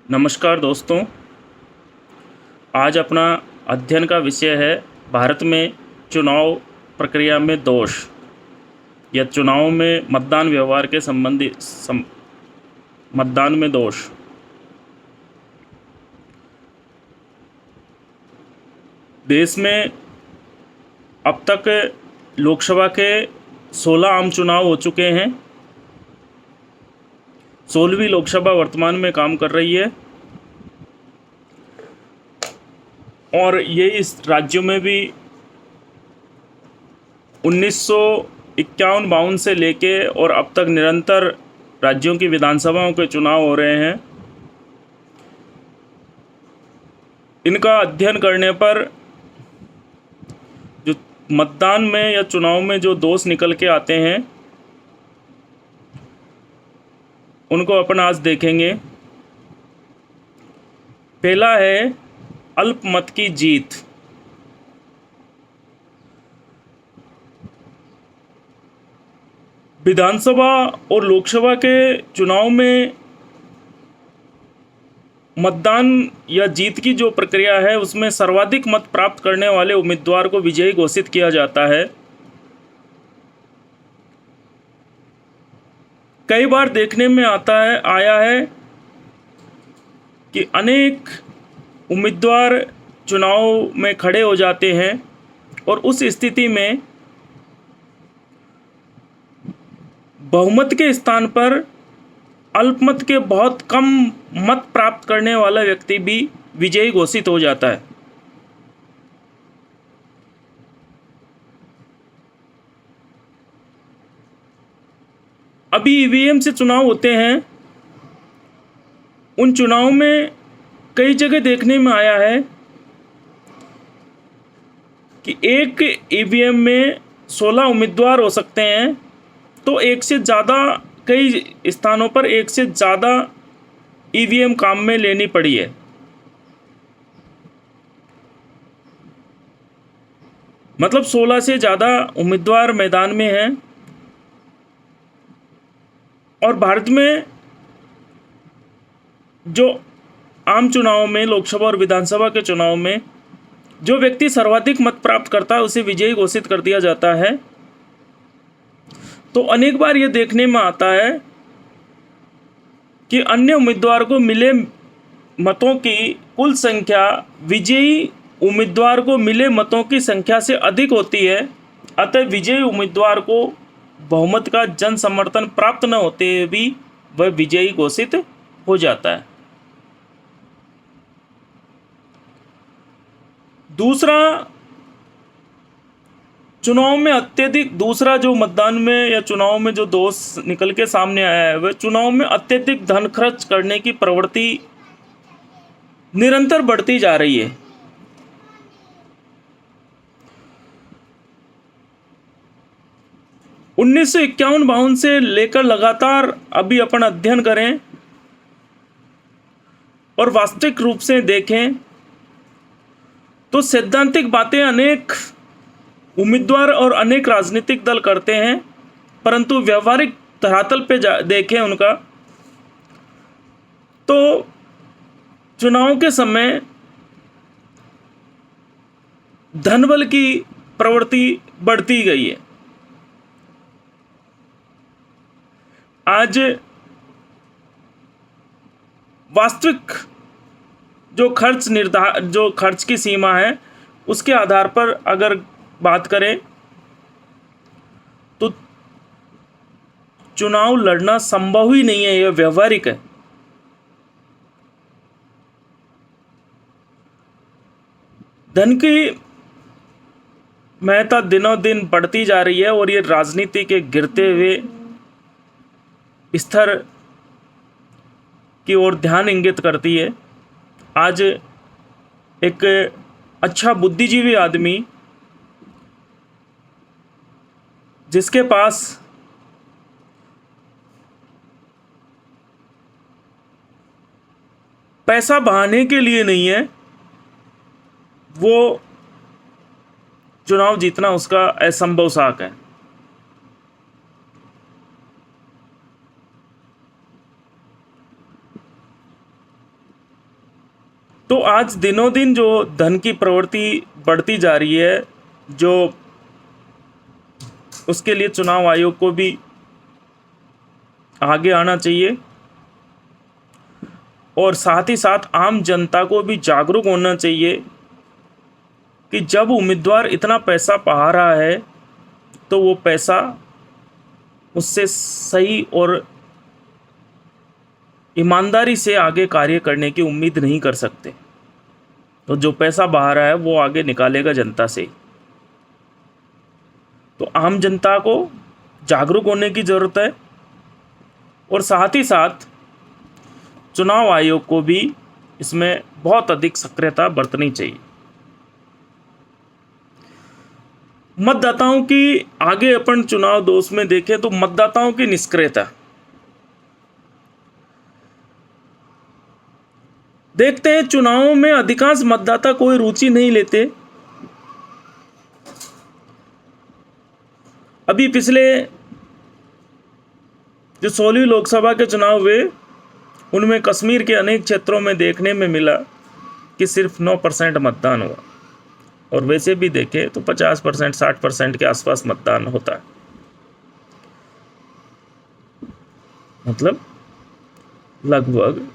नमस्कार दोस्तों। आज अपना अध्ययन का विषय है भारत में चुनाव प्रक्रिया में दोष या चुनाव में मतदान व्यवहार के मतदान में दोष। देश में अब तक लोकसभा के 16 आम चुनाव हो चुके हैं। 16वीं लोकसभा वर्तमान में काम कर रही है और ये इस राज्यों में भी 1951-52 से लेके और अब तक निरंतर राज्यों की विधानसभाओं के चुनाव हो रहे हैं। इनका अध्ययन करने पर जो मतदान में या चुनाव में जो दोष निकल के आते हैं उनको अपन आज देखेंगे। पहला है अल्पमत की जीत। विधानसभा और लोकसभा के चुनाव में मतदान या जीत की जो प्रक्रिया है उसमें सर्वाधिक मत प्राप्त करने वाले उम्मीदवार को विजयी घोषित किया जाता है। कई बार देखने में आया है कि अनेक उम्मीदवार चुनाव में खड़े हो जाते हैं और उस स्थिति में बहुमत के स्थान पर अल्पमत के बहुत कम मत प्राप्त करने वाला व्यक्ति भी विजयी घोषित हो जाता है। अभी ईवीएम से चुनाव होते हैं। उन चुनाव में कई जगह देखने में आया है कि एक ईवीएम में 16 उम्मीदवार हो सकते हैं, तो एक से ज़्यादा कई स्थानों पर एक से ज़्यादा ईवीएम काम में लेनी पड़ी है। मतलब 16 से ज़्यादा उम्मीदवार मैदान में हैं और भारत में जो आम चुनाव में लोकसभा और विधानसभा के चुनाव में जो व्यक्ति सर्वाधिक मत प्राप्त करता है उसे विजयी घोषित कर दिया जाता है। तो अनेक बार ये देखने में आता है कि अन्य उम्मीदवार को मिले मतों की कुल संख्या विजयी उम्मीदवार को मिले मतों की संख्या से अधिक होती है। अतः विजयी उम्मीदवार को बहुमत का जन समर्थन प्राप्त न होते हुए भी वह विजयी घोषित हो जाता है। दूसरा जो मतदान में या चुनाव में जो दोष निकल के सामने आया है वह चुनाव में अत्यधिक धन खर्च करने की प्रवृत्ति निरंतर बढ़ती जा रही है। उन्नीस सौ 51-52 से लेकर लगातार अभी अपन अध्ययन करें और वास्तविक रूप से देखें तो सैद्धांतिक बातें अनेक उम्मीदवार और अनेक राजनीतिक दल करते हैं, परंतु व्यवहारिक धरातल पे देखें उनका तो चुनाव के समय धनबल की प्रवृत्ति बढ़ती गई है। आज वास्तविक जो खर्च की सीमा है उसके आधार पर अगर बात करें तो चुनाव लड़ना संभव ही नहीं है, यह व्यवहारिक है। धन की महत्ता दिनों दिन बढ़ती जा रही है और ये राजनीति के गिरते हुए स्तर की ओर ध्यान इंगित करती है। आज एक अच्छा बुद्धिजीवी आदमी जिसके पास पैसा बहाने के लिए नहीं है, वो चुनाव जीतना उसका असंभव साख है। तो आज दिनों दिन जो धन की प्रवृत्ति बढ़ती जा रही है, जो उसके लिए चुनाव आयोग को भी आगे आना चाहिए और साथ ही साथ आम जनता को भी जागरूक होना चाहिए कि जब उम्मीदवार इतना पैसा पा रहा है तो वो पैसा उससे सही और ईमानदारी से आगे कार्य करने की उम्मीद नहीं कर सकते। तो जो पैसा बहा रहा है वो आगे निकालेगा जनता से। तो आम जनता को जागरूक होने की ज़रूरत है और साथ ही साथ चुनाव आयोग को भी इसमें बहुत अधिक सक्रियता बरतनी चाहिए। मतदाताओं की, आगे अपन चुनाव दोष में देखें तो मतदाताओं की निष्क्रियता देखते हैं। चुनावों में अधिकांश मतदाता कोई रुचि नहीं लेते। अभी पिछले जो 16वीं लोकसभा के चुनाव हुए उनमें कश्मीर के अनेक क्षेत्रों में देखने में मिला कि सिर्फ 9% मतदान हुआ और वैसे भी देखें तो 50% 60% के आसपास मतदान होता है। मतलब लगभग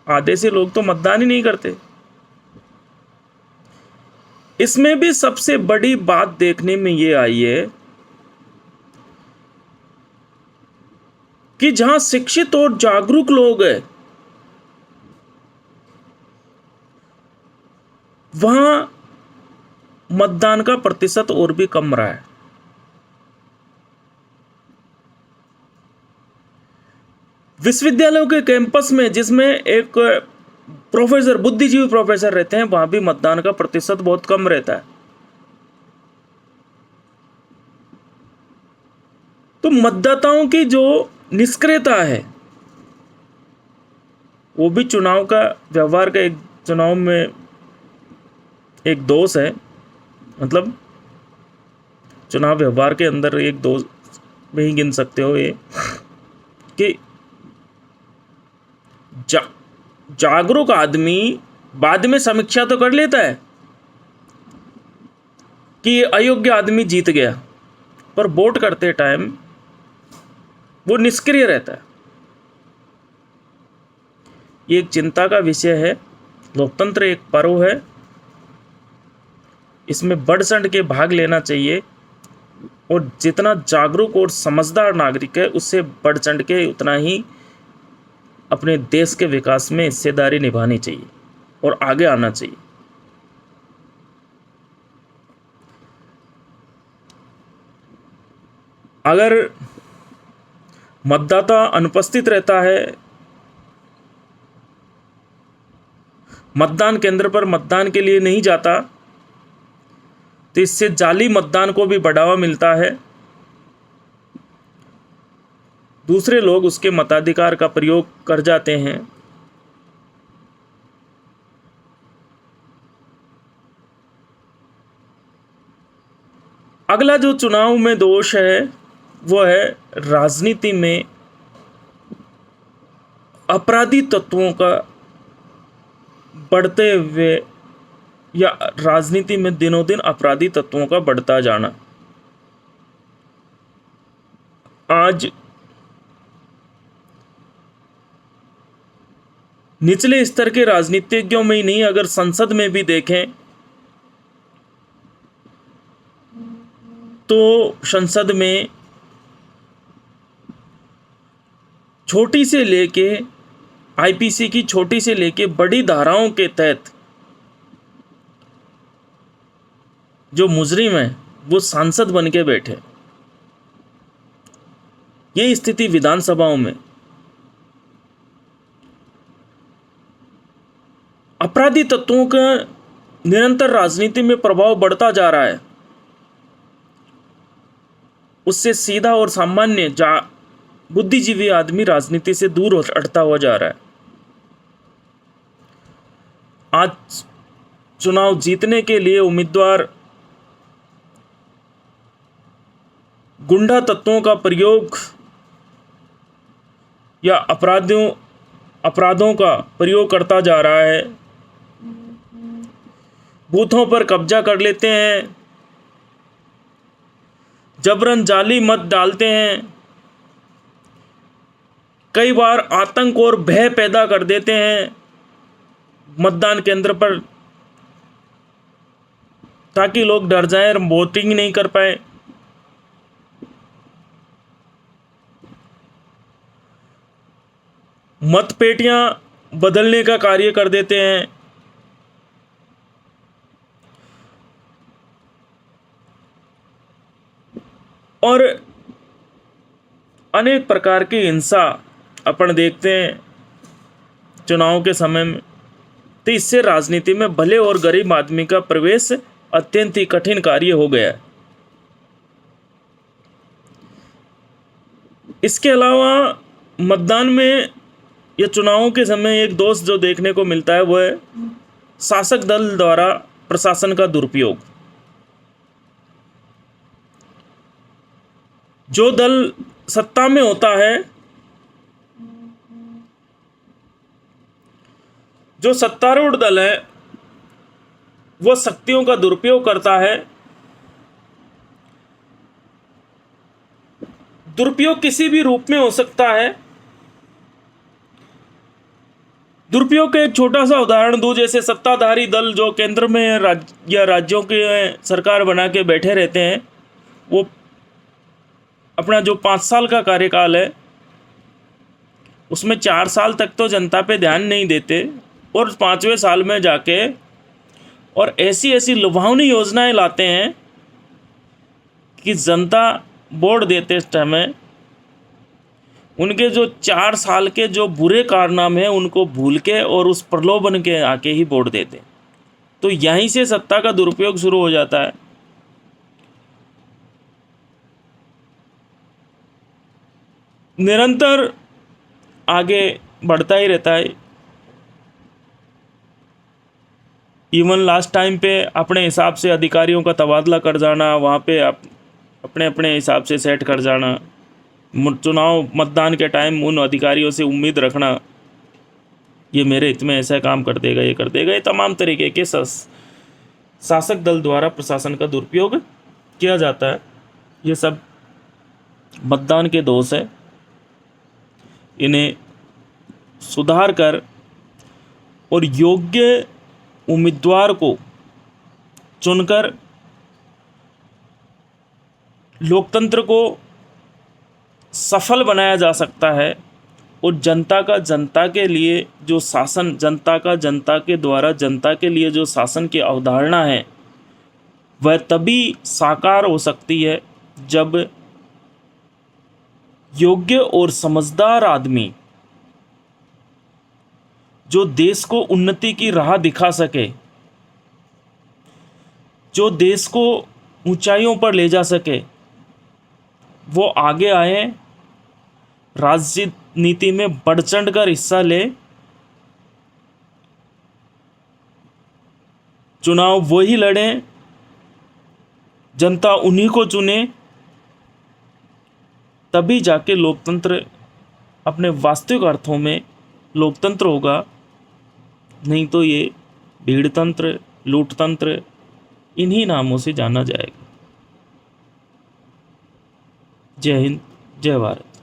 आधे से लोग तो मतदान ही नहीं करते। इसमें भी सबसे बड़ी बात देखने में ये आई है कि जहां शिक्षित और जागरूक लोग हैं वहां मतदान का प्रतिशत और भी कम रहा है। विश्वविद्यालयों के कैंपस में जिसमें एक प्रोफेसर, बुद्धिजीवी प्रोफेसर रहते हैं, वहां भी मतदान का प्रतिशत बहुत कम रहता है। तो मतदाताओं की जो निष्क्रियता है वो भी चुनाव का व्यवहार का एक, चुनाव में एक दोष है। मतलब चुनाव व्यवहार के अंदर एक दोष में ही गिन सकते हो ये कि जागरूक आदमी बाद में समीक्षा तो कर लेता है कि अयोग्य आदमी जीत गया, पर वोट करते टाइम वो निष्क्रिय रहता है। ये एक चिंता का विषय है। लोकतंत्र एक पर्व है, इसमें बढ़ चढ़ के भाग लेना चाहिए और जितना जागरूक और समझदार नागरिक है उससे बढ़ चढ़ के उतना ही अपने देश के विकास में हिस्सेदारी निभानी चाहिए और आगे आना चाहिए। अगर मतदाता अनुपस्थित रहता है, मतदान केंद्र पर मतदान के लिए नहीं जाता, तो इससे जाली मतदान को भी बढ़ावा मिलता है। दूसरे लोग उसके मताधिकार का प्रयोग कर जाते हैं। अगला जो चुनाव में दोष है वो है राजनीति में अपराधी तत्वों का बढ़ते हुए, या राजनीति में दिनों दिन अपराधी तत्वों का बढ़ता जाना। आज निचले स्तर के राजनीतिज्ञों में ही नहीं, अगर संसद में भी देखें तो संसद में छोटी से लेके आईपीसी की छोटी से लेके बड़ी धाराओं के तहत जो मुजरिम है वो सांसद बन के बैठे। ये स्थिति विधानसभाओं में, अपराधी तत्वों का निरंतर राजनीति में प्रभाव बढ़ता जा रहा है। उससे सीधा और सामान्य बुद्धिजीवी आदमी राजनीति से दूर हटता हुआ जा रहा है। आज चुनाव जीतने के लिए उम्मीदवार गुंडा तत्वों का प्रयोग या अपराधों का प्रयोग करता जा रहा है, बूथों पर कब्जा कर लेते हैं, जबरन जाली मत डालते हैं, कई बार आतंक और भय पैदा कर देते हैं मतदान केंद्र पर, ताकि लोग डर जाएं और वोटिंग नहीं कर पाए। मतपेटियां बदलने का कार्य कर देते हैं। और अनेक प्रकार की हिंसा अपन देखते हैं चुनाव के समय में। तो इससे राजनीति में भले और गरीब आदमी का प्रवेश अत्यंत ही कठिन कार्य हो गया है। इसके अलावा मतदान में या चुनावों के समय एक दोष जो देखने को मिलता है वो है शासक दल द्वारा प्रशासन का दुरुपयोग। जो दल सत्ता में होता है, जो सत्तारूढ़ दल है, वो शक्तियों का दुरुपयोग करता है। दुरुपयोग किसी भी रूप में हो सकता है। दुरुपयोग का एक छोटा सा उदाहरण दूं, जैसे सत्ताधारी दल जो केंद्र में या राज्यों के सरकार बना के बैठे रहते हैं, वो अपना जो 5 साल का कार्यकाल है उसमें 4 साल तक तो जनता पे ध्यान नहीं देते और 5वें साल में जाके और ऐसी ऐसी लुभावनी योजनाएं लाते हैं कि जनता वोट देते समय उनके जो 4 साल के जो बुरे कारनामे हैं उनको भूल के और उस प्रलोभन के आके ही वोट देते। तो यहीं से सत्ता का दुरुपयोग शुरू हो जाता है। निरंतर आगे बढ़ता ही रहता है। इवन लास्ट टाइम पे अपने हिसाब से अधिकारियों का तबादला कर जाना, वहाँ पे अपने अपने हिसाब से सेट कर जाना, चुनाव मतदान के टाइम उन अधिकारियों से उम्मीद रखना ये मेरे हित में ऐसा काम कर देगा, ये कर देगा। ये तमाम तरीके के शासक दल द्वारा प्रशासन का दुरुपयोग किया जाता है। ये सब मतदान के दोष है। इन्हें सुधार कर और योग्य उम्मीदवार को चुनकर लोकतंत्र को सफल बनाया जा सकता है और जनता का जनता के लिए जो शासन, जनता का जनता के द्वारा जनता के लिए जो शासन की अवधारणा है वह तभी साकार हो सकती है जब योग्य और समझदार आदमी जो देश को उन्नति की राह दिखा सके, जो देश को ऊंचाइयों पर ले जा सके, वो आगे आए, राजनीति में बढ़ चढ़ कर हिस्सा ले, चुनाव वही लड़ें, जनता उन्हीं को चुने, तभी जाके लोकतंत्र अपने वास्तविक अर्थों में लोकतंत्र होगा। नहीं तो ये भीड़तंत्र, लूटतंत्र, इन्हीं नामों से जाना जाएगा। जय हिंद, जय भारत।